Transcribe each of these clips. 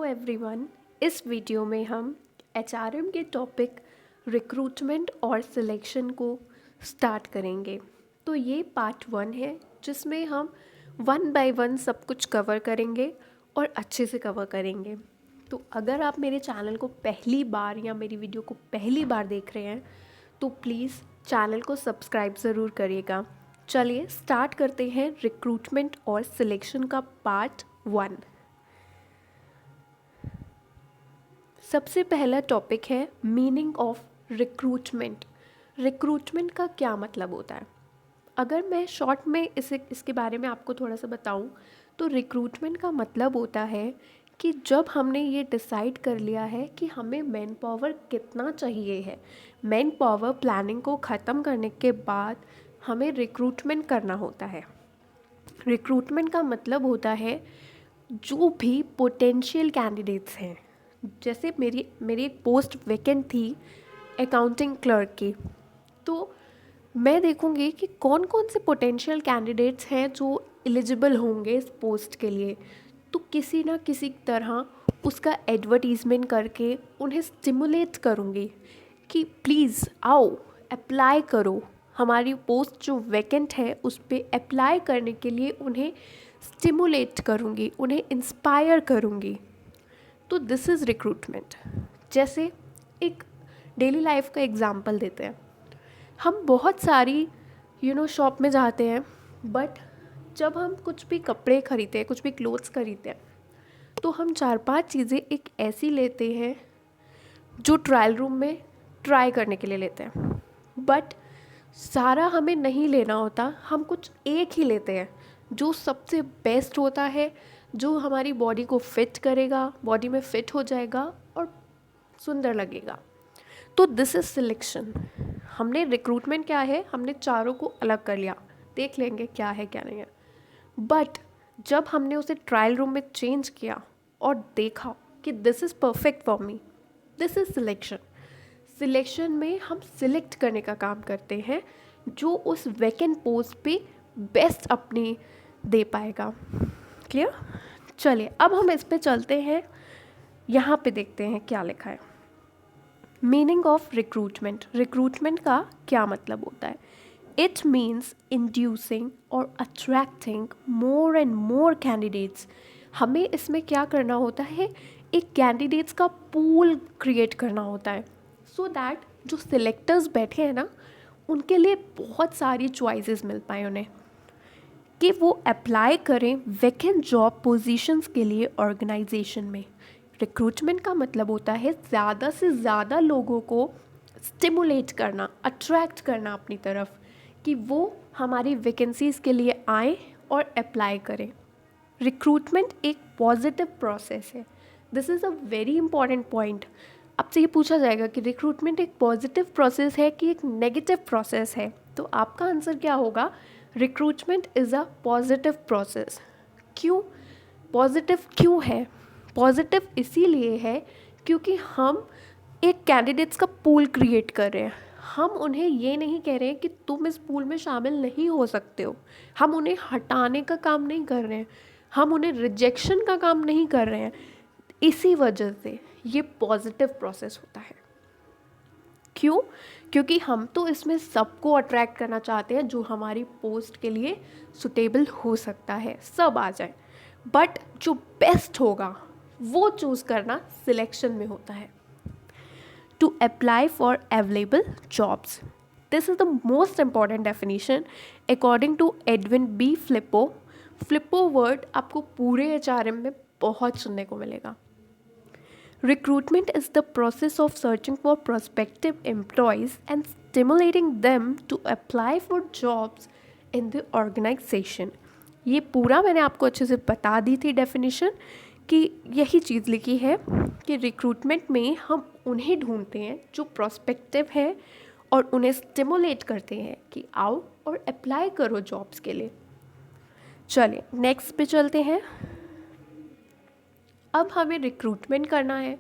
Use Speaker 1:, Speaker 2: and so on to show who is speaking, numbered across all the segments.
Speaker 1: Everyone, इस video में हम एचआरएम के टॉपिक रिक्रूटमेंट और सिलेक्शन को स्टार्ट करेंगे। तो ये पार्ट 1 है जिसमें हम वन बाय वन सब कुछ कवर करेंगे और अच्छे से कवर करेंगे। तो अगर आप मेरे चैनल को पहली बार या मेरी वीडियो को पहली बार देख रहे हैं तो प्लीज़ चैनल को सब्सक्राइब ज़रूर करिएगा। चलिए स्टार्ट करते हैं रिक्रूटमेंट और सिलेक्शन का पार्ट 1। सबसे पहला टॉपिक है मीनिंग ऑफ रिक्रूटमेंट। रिक्रूटमेंट का क्या मतलब होता है? अगर मैं शॉर्ट में इसके बारे में आपको थोड़ा सा बताऊं तो रिक्रूटमेंट का मतलब होता है कि जब हमने ये डिसाइड कर लिया है कि हमें मैन पावर कितना चाहिए है, मैन पावर प्लानिंग को ख़त्म करने के बाद हमें रिक्रूटमेंट करना होता है। रिक्रूटमेंट का मतलब होता है जो भी पोटेंशियल कैंडिडेट्स हैं, जैसे मेरी एक पोस्ट वैकेंट थी अकाउंटिंग क्लर्क की, तो मैं देखूंगी कि कौन कौन से पोटेंशियल कैंडिडेट्स हैं जो एलिजिबल होंगे इस पोस्ट के लिए। तो किसी ना किसी तरह उसका एडवर्टीज़मेंट करके उन्हें स्टिमुलेट करूंगी कि प्लीज़ आओ अप्लाई करो, हमारी पोस्ट जो वैकेंट है उस पर अप्लाई करने के लिए उन्हें स्टिमुलेट करूंगी, उन्हें इंस्पायर करूंगी। तो दिस इज़ रिक्रूटमेंट। जैसे एक डेली लाइफ का एग्जांपल देते हैं। हम बहुत सारी शॉप में जाते हैं, बट जब हम कुछ भी कपड़े खरीदते हैं, कुछ भी क्लोथ्स खरीदते हैं, तो हम 4-5 चीज़ें एक ऐसी लेते हैं जो ट्रायल रूम में ट्राई करने के लिए लेते हैं, बट सारा हमें नहीं लेना होता। हम कुछ एक ही लेते हैं जो सबसे बेस्ट होता है, जो हमारी बॉडी को फिट करेगा, बॉडी में फिट हो जाएगा और सुंदर लगेगा। तो दिस इज़ सिलेक्शन। हमने रिक्रूटमेंट क्या है, हमने चारों को अलग कर लिया, देख लेंगे क्या है क्या नहीं है, बट जब हमने उसे ट्रायल रूम में चेंज किया और देखा कि this is perfect for me, this is selection. Selection में हम सिलेक्ट करने का काम करते हैं जो उस वैकेंट पोस्ट पे बेस्ट अपनी दे पाएगा। क्लियर? चलिए अब हम इस पे चलते हैं, यहाँ पे देखते हैं क्या लिखा है। Meaning of recruitment. रिक्रूटमेंट का क्या मतलब होता है? इट मीन्स इंड्यूसिंग और attracting more and more candidates. हमें इसमें क्या करना होता है, एक कैंडिडेट्स का पूल क्रिएट करना होता है, सो दैट जो सिलेक्टर्स बैठे हैं ना, उनके लिए बहुत सारी चॉइसेस मिल पाए उन्हें कि वो अप्लाई करें वैकेंट जॉब पोजीशंस के लिए ऑर्गेनाइजेशन में। रिक्रूटमेंट का मतलब होता है ज़्यादा से ज़्यादा लोगों को स्टिमुलेट करना, अट्रैक्ट करना अपनी तरफ, कि वो हमारी वैकेंसीज़ के लिए आएँ और अप्लाई करें। रिक्रूटमेंट एक पॉजिटिव प्रोसेस है। This is a very important point. आपसे ये पूछा जाएगा कि रिक्रूटमेंट एक पॉजिटिव प्रोसेस है कि एक नेगेटिव प्रोसेस है, तो आपका आंसर क्या होगा? Recruitment is a positive process. क्यों पॉजिटिव क्यों है? पॉजिटिव इसीलिए है क्योंकि हम एक कैंडिडेट्स का पूल क्रिएट कर रहे हैं। हम उन्हें ये नहीं कह रहे हैं कि तुम इस पूल में शामिल नहीं हो सकते हो, हम उन्हें हटाने का काम नहीं कर रहे हैं, हम उन्हें रिजेक्शन का काम नहीं कर रहे हैं। इसी वजह से ये पॉजिटिव प्रोसेस होता है। क्यों? क्योंकि हम तो इसमें सबको अट्रैक्ट करना चाहते हैं जो हमारी पोस्ट के लिए सुटेबल हो सकता है, सब आ जाए, बट जो बेस्ट होगा वो चूज़ करना सिलेक्शन में होता है। To apply for available jobs, this is the most important definition according to Edwin B Flippo. Flippo word आपको पूरे एचआरएम में बहुत सुनने को मिलेगा। Recruitment is the process of searching for prospective employees and stimulating them to apply for jobs in the organization. ये पूरा मैंने आपको अच्छे से बता दी थी डेफिनेशन, कि यही चीज़ लिखी है कि रिक्रूटमेंट में हम उन्हें ढूंढते हैं जो प्रोस्पेक्टिव है और उन्हें स्टिमुलेट करते हैं कि आओ और अप्लाई करो जॉब्स के लिए। चलिए नेक्स्ट पे चलते हैं। अब हमें रिक्रूटमेंट करना है,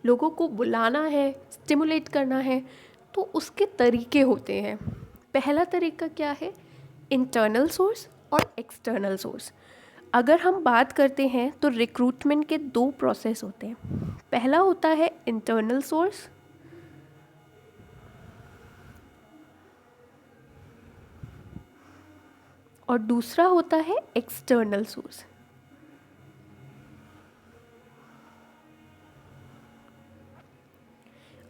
Speaker 1: लोगों को बुलाना है, स्टिमुलेट करना है, तो उसके तरीके होते हैं। पहला तरीका क्या है? इंटरनल सोर्स और एक्सटर्नल सोर्स। अगर हम बात करते हैं तो रिक्रूटमेंट के दो प्रोसेस होते हैं। पहला होता है इंटरनल सोर्स और दूसरा होता है एक्सटर्नल सोर्स।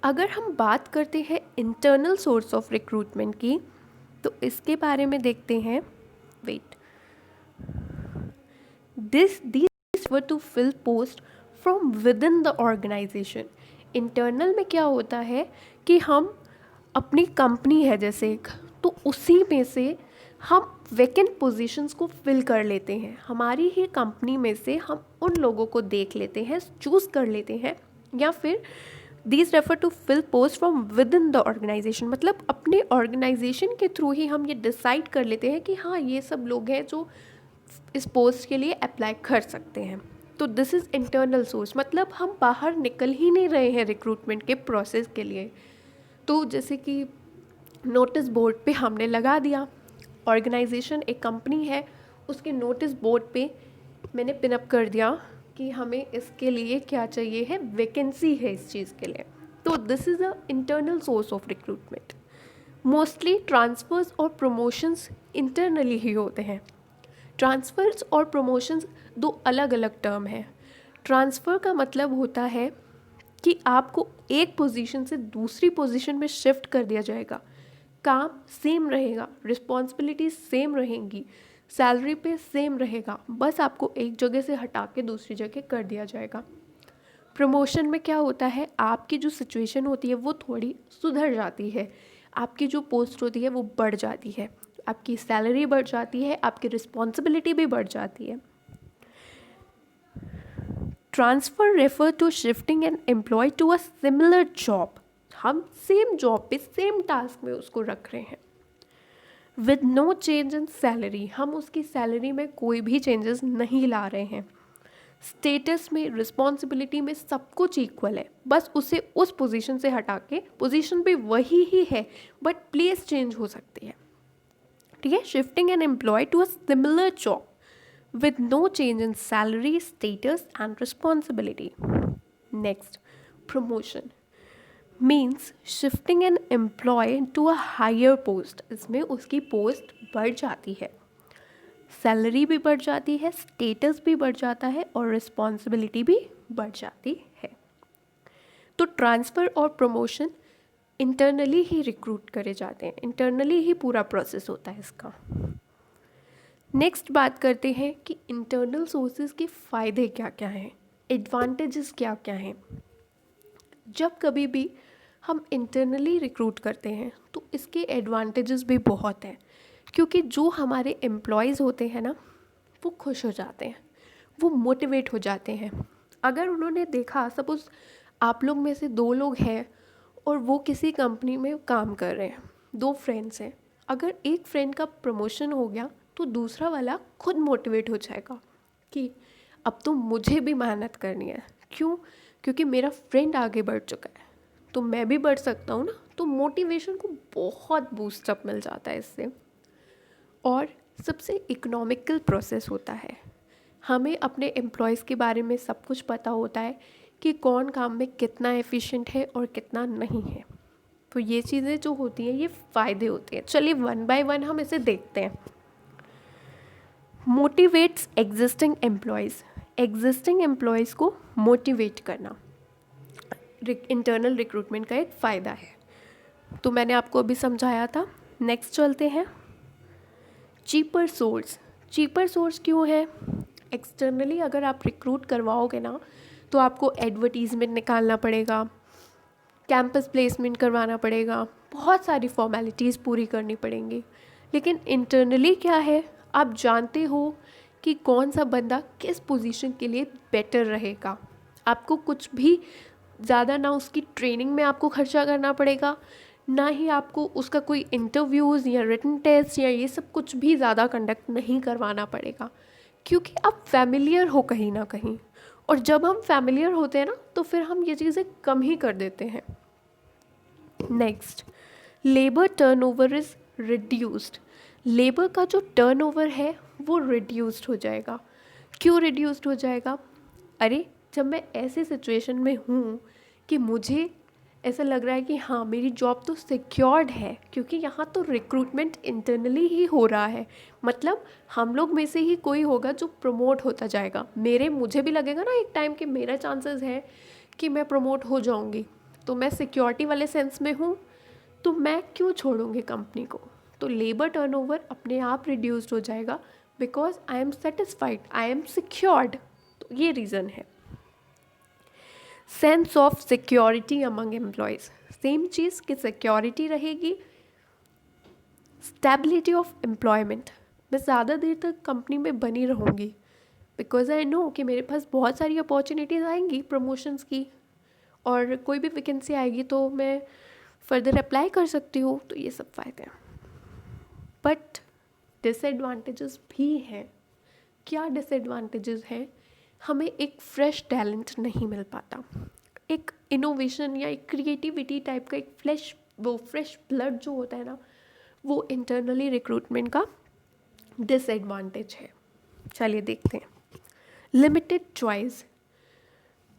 Speaker 1: अगर हम बात करते हैं इंटरनल सोर्स ऑफ रिक्रूटमेंट की, तो इसके बारे में देखते हैं। Wait, these were to fill post from within the organization। Internal में क्या होता है कि हम अपनी कंपनी है जैसे एक, तो उसी में से हम वैकेंट पोजीशंस को फिल कर लेते हैं। हमारी ही कंपनी में से हम उन लोगों को देख लेते हैं, चूज़ कर लेते हैं, या फिर these refer to fill post from within the organization. मतलब अपने ऑर्गेनाइजेशन के थ्रू ही हम ये डिसाइड कर लेते हैं कि हाँ, ये सब लोग हैं जो इस पोस्ट के लिए अप्लाई कर सकते हैं। तो दिस इज़ इंटरनल सोर्स, मतलब हम बाहर निकल ही नहीं रहे हैं रिक्रूटमेंट के प्रोसेस के लिए। तो जैसे कि नोटिस बोर्ड पे हमने लगा दिया, ऑर्गेनाइजेशन एक कंपनी है, उसके नोटिस बोर्ड पे मैंने पिनअप कर दिया कि हमें इसके लिए क्या चाहिए है, वैकेंसी है इस चीज़ के लिए। तो this is a internal source of recruitment. Mostly transfers और प्रमोशंस इंटरनली ही होते हैं। ट्रांसफ़र्स और प्रमोशंस दो अलग अलग टर्म है। ट्रांसफ़र का मतलब होता है कि आपको एक पोजीशन से दूसरी पोजीशन में शिफ्ट कर दिया जाएगा। काम सेम रहेगा, रिस्पॉन्सिबिलिटी सेम रहेंगी, सैलरी पे सेम रहेगा, बस आपको एक जगह से हटा के दूसरी जगह कर दिया जाएगा। प्रमोशन में क्या होता है, आपकी जो सिचुएशन होती है वो थोड़ी सुधर जाती है, आपकी जो पोस्ट होती है वो बढ़ जाती है, आपकी सैलरी बढ़ जाती है, आपकी रिस्पॉन्सिबिलिटी भी बढ़ जाती है। Transfer refer to shifting an employee to a similar job. हम सेम जॉब पे सेम टास्क में उसको रख रहे हैं। With no change in salary, हम उसकी सैलरी में कोई भी चेंजेस नहीं ला रहे हैं। स्टेटस में, रिस्पॉन्सिबिलिटी में सब कुछ इक्वल है, बस उसे उस पोजीशन से हटा के, पोजीशन भी वही ही है बट प्लेस चेंज हो सकती है। ठीक है, shifting an employee to a similar job with no change in salary, status and responsibility. Next, promotion means shifting an employee to a higher post। इसमें उसकी पोस्ट बढ़ जाती है, सैलरी भी बढ़ जाती है, स्टेटस भी बढ़ जाता है और रिस्पॉन्सिबिलिटी भी बढ़ जाती है। तो ट्रांसफ़र और प्रमोशन इंटरनली ही रिक्रूट करे जाते हैं, इंटरनली ही पूरा प्रोसेस होता है इसका। नेक्स्ट बात करते हैं कि इंटरनल सोर्सेज के फ़ायदे क्या क्या हैं, एडवांटेजेस क्या क्या हैं। जब कभी भी हम इंटरनली रिक्रूट करते हैं तो इसके एडवांटेजेस भी बहुत हैं, क्योंकि जो हमारे एम्प्लॉयज़ होते हैं ना, वो खुश हो जाते हैं, वो मोटिवेट हो जाते हैं। अगर उन्होंने देखा, सपोज़ आप लोग में से दो लोग हैं और वो किसी कंपनी में काम कर रहे हैं, दो फ्रेंड्स हैं, अगर एक फ्रेंड का प्रमोशन हो गया तो दूसरा वाला खुद मोटिवेट हो जाएगा कि अब तो मुझे भी मेहनत करनी है। क्यों? क्योंकि मेरा फ्रेंड आगे बढ़ चुका है तो मैं भी बढ़ सकता हूँ ना। तो मोटिवेशन को बहुत बूस्टअप मिल जाता है इससे। और सबसे इकोनॉमिकल प्रोसेस होता है, हमें अपने एम्प्लॉयज़ के बारे में सब कुछ पता होता है कि कौन काम में कितना एफिशिएंट है और कितना नहीं है। तो ये चीज़ें जो होती हैं ये फ़ायदे होते हैं। चलिए वन बाय वन हम इसे देखते हैं। Motivates existing employees, existing employees को मोटिवेट करना इंटरनल रिक्रूटमेंट का एक फ़ायदा है। तो मैंने आपको अभी समझाया था। नेक्स्ट चलते हैं, चीपर सोर्स। चीपर सोर्स क्यों है? एक्सटर्नली अगर आप रिक्रूट करवाओगे ना तो आपको एडवर्टीज़मेंट निकालना पड़ेगा, कैंपस प्लेसमेंट करवाना पड़ेगा, बहुत सारी फॉर्मेलिटीज़ पूरी करनी पड़ेंगी। लेकिन इंटरनली क्या है, आप जानते हो कि कौन सा बंदा किस पोजीशन के लिए बेटर रहेगा। आपको कुछ भी ज़्यादा ना उसकी ट्रेनिंग में आपको खर्चा करना पड़ेगा, ना ही आपको उसका कोई इंटरव्यूज़ या रिटन टेस्ट या ये सब कुछ भी ज़्यादा कंडक्ट नहीं करवाना पड़ेगा, क्योंकि आप फैमिलियर हो कहीं ना कहीं। और जब हम फैमिलियर होते हैं ना तो फिर हम ये चीज़ें कम ही कर देते हैं। Next, labour turnover is reduced. Labour का जो टर्नओवर है वो रिड्यूस्ड हो जाएगा। क्यों रिड्यूस्ड हो जाएगा? अरे जब मैं ऐसे सिचुएशन में हूँ कि मुझे ऐसा लग रहा है कि हाँ मेरी जॉब तो सिक्योर्ड है, क्योंकि यहाँ तो रिक्रूटमेंट इंटरनली ही हो रहा है, मतलब हम लोग में से ही कोई होगा जो प्रमोट होता जाएगा। मुझे भी लगेगा ना एक टाइम कि मेरा चांसेस है कि मैं प्रमोट हो जाऊँगी, तो मैं सिक्योरिटी वाले सेंस में हूँ, तो मैं क्यों छोड़ूंगी कंपनी को? तो लेबर टर्नओवर अपने आप रिड्यूस्ड हो जाएगा, because I am satisfied, I am secured. तो ये रीज़न है। Sense of security among employees, same चीज़ कि सिक्योरिटी रहेगी। स्टेबिलिटी ऑफ एम्प्लॉयमेंट, मैं ज़्यादा देर तक कंपनी में बनी रहूँगी, बिकॉज आई नो कि मेरे पास बहुत सारी अपॉर्चुनिटीज़ आएंगी प्रमोशंस की, और कोई भी वैकेंसी आएगी तो मैं फर्दर अप्लाई कर सकती हूँ। तो ये सब फ़ायदे हैं। बट डिसएडवांटेजेस भी हैं। क्या डिसएडवांटेजेस हैं? हमें एक फ्रेश टैलेंट नहीं मिल पाता, एक इनोवेशन या एक क्रिएटिविटी टाइप का एक फ्रेश ब्लड जो होता है ना, वो इंटरनली रिक्रूटमेंट का डिसएडवांटेज है। चलिए देखते हैं। लिमिटेड चॉइस,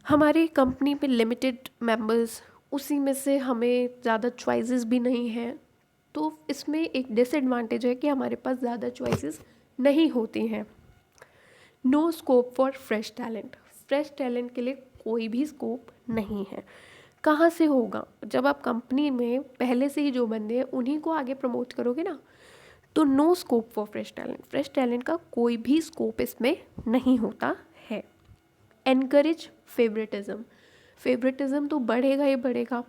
Speaker 1: हमारी कंपनी में लिमिटेड मेंबर्स, उसी में से हमें ज़्यादा चॉइसेस भी नहीं हैं, तो इसमें एक डिसएडवांटेज है कि हमारे पास ज़्यादा चॉइसेस नहीं होती हैं। No scope for fresh talent, fresh talent के लिए कोई भी स्कोप नहीं है। कहाँ से होगा? जब आप कंपनी में पहले से ही जो बंदे हैं उन्हीं को आगे प्रमोट करोगे ना। तो no scope for fresh talent, fresh talent का कोई भी स्कोप इसमें नहीं होता है। एनकरेज फेवरेटिज्म, फेवरेटिज्म तो बढ़ेगा ही बढ़ेगा।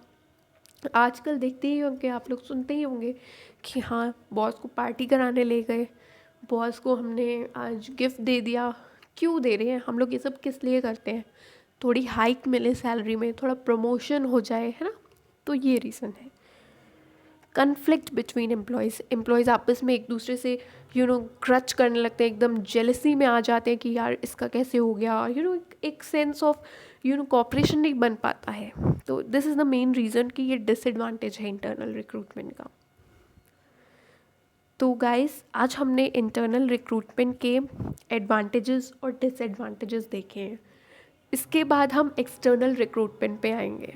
Speaker 1: आजकल देखते ही होंगे, आप लोग सुनते ही होंगे कि हाँ बॉस को पार्टी कराने ले गए, बॉस को हमने आज गिफ्ट दे दिया। क्यों दे रहे हैं हम लोग? ये सब किस लिए करते हैं? थोड़ी हाइक मिले सैलरी में, थोड़ा प्रमोशन हो जाए, है ना? तो ये रीज़न है। कन्फ्लिक्ट बिटवीन एम्प्लॉयज़, एम्प्लॉयज़ आपस में एक दूसरे से ग्रच करने लगते हैं, एकदम जेलसी में आ जाते हैं कि यार इसका कैसे हो गया, एक सेंस ऑफ कॉपरेशन नहीं बन पाता है। तो this is the main reason कि ये डिसएडवांटेज है इंटरनल रिक्रूटमेंट का। तो गाइस आज हमने इंटरनल रिक्रूटमेंट के एडवांटेजेस और डिसएडवांटेजेस देखे हैं। इसके बाद हम एक्सटर्नल रिक्रूटमेंट पे आएंगे।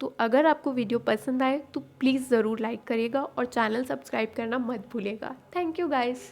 Speaker 1: तो अगर आपको वीडियो पसंद आए तो प्लीज़ ज़रूर लाइक करिएगा और चैनल सब्सक्राइब करना मत भूलिएगा। Thank you guys.